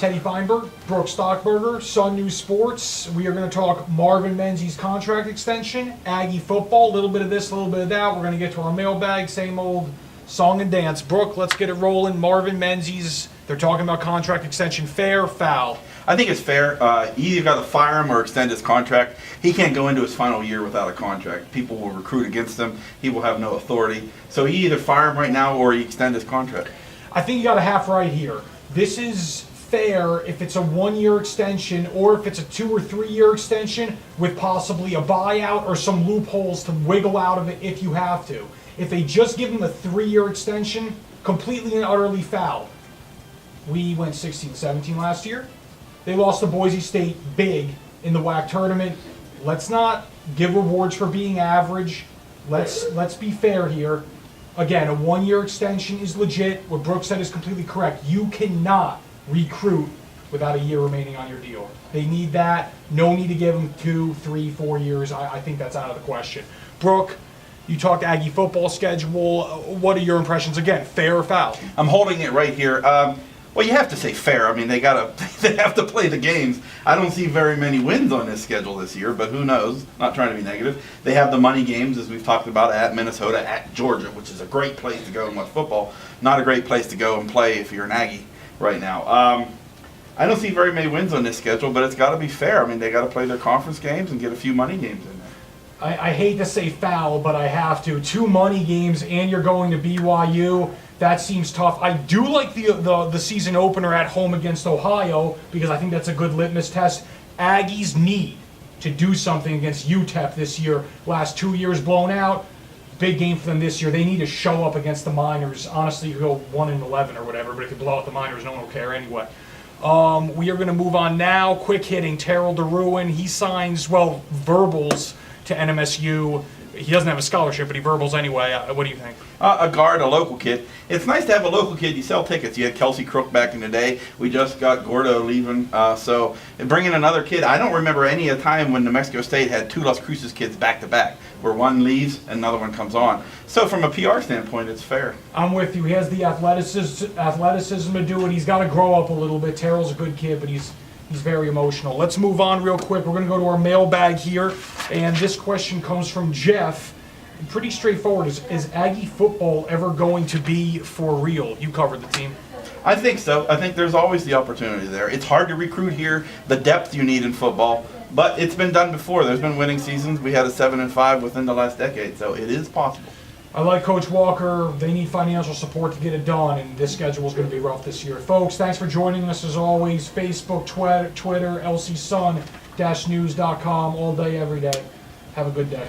Teddy Feinberg, Brook Stockberger, Sun News Sports. We are going to talk Marvin Menzies' contract extension, Aggie football, a little bit of this, a little bit of that. We're going to get to our mailbag, same old song and dance. Brook, let's get it rolling. Marvin Menzies, they're talking about contract extension. Fair, foul? I think it's fair. You either got to fire him or extend his contract. He can't go into his final year without a contract. People will recruit against him. He will have no authority. So you either fire him right now or you extend his contract. I think you got a half right here. This is fair if it's a 1-year extension or if it's a 2 or 3 year extension with possibly a buyout or some loopholes to wiggle out of it if you have to. If they just give him a 3-year extension, completely and utterly foul. We went 16-17 last year. They lost to Boise State big in the WAC tournament. Let's not give rewards for being average. Let's be fair here. Again, a 1-year extension is legit. What Brooks said is completely correct. You cannot recruit without a year remaining on your deal. They need that. No need to give them 2, 3, 4 years. I think that's out of the question. Brook, you talked Aggie football schedule. What are your impressions? Again, fair or foul? I'm holding it right here. Well, you have to say fair. I mean, they have to play the games. I don't see very many wins on this schedule this year, but who knows? Not trying to be negative. They have the money games, as we've talked about, at Minnesota, at Georgia, which is a great place to go and watch football. Not a great place to go and play if you're an Aggie right now. I don't see very many wins on this schedule, but it's got to be fair. I mean, they got to play their conference games and get a few money games in there. I hate to say foul, but I have to. 2 money games, and you're going to BYU. That seems tough. I do like the season opener at home against Ohio because I think that's a good litmus test. Aggies need to do something against UTEP this year. Last 2 years blown out. Big game for them this year. They need to show up against the Miners. Honestly, you go 1-11 or whatever, but if you blow out the Miners, no one will care anyway. We are going to move on now. Quick hitting, Terrell DeRuin. He signs, verbals to NMSU. He doesn't have a scholarship, but he verbals anyway. What do you think? A guard, a local kid. It's nice to have a local kid. You sell tickets. You had Kelsey Crook back in the day. We just got Gordo leaving. So bringing another kid. I don't remember any time when New Mexico State had 2 Las Cruces kids back to back, where one leaves and another one comes on. So from a PR standpoint, it's fair. I'm with you. He has the athleticism to do it. He's got to grow up a little bit. Terrell's a good kid, but he's very emotional. Let's move on real quick. We're going to go to our mailbag here. And this question comes from Jeff. Pretty straightforward. Is Aggie football ever going to be for real? You covered the team. I think so. I think there's always the opportunity there. It's hard to recruit here, the depth you need in football. But it's been done before. There's been winning seasons. We had a 7-5 within the last decade. So it is possible. I like Coach Walker. They need financial support to get it done, and this schedule is going to be rough this year. Folks, thanks for joining us as always. Facebook, Twitter, lcsun-news.com, all day, every day. Have a good day.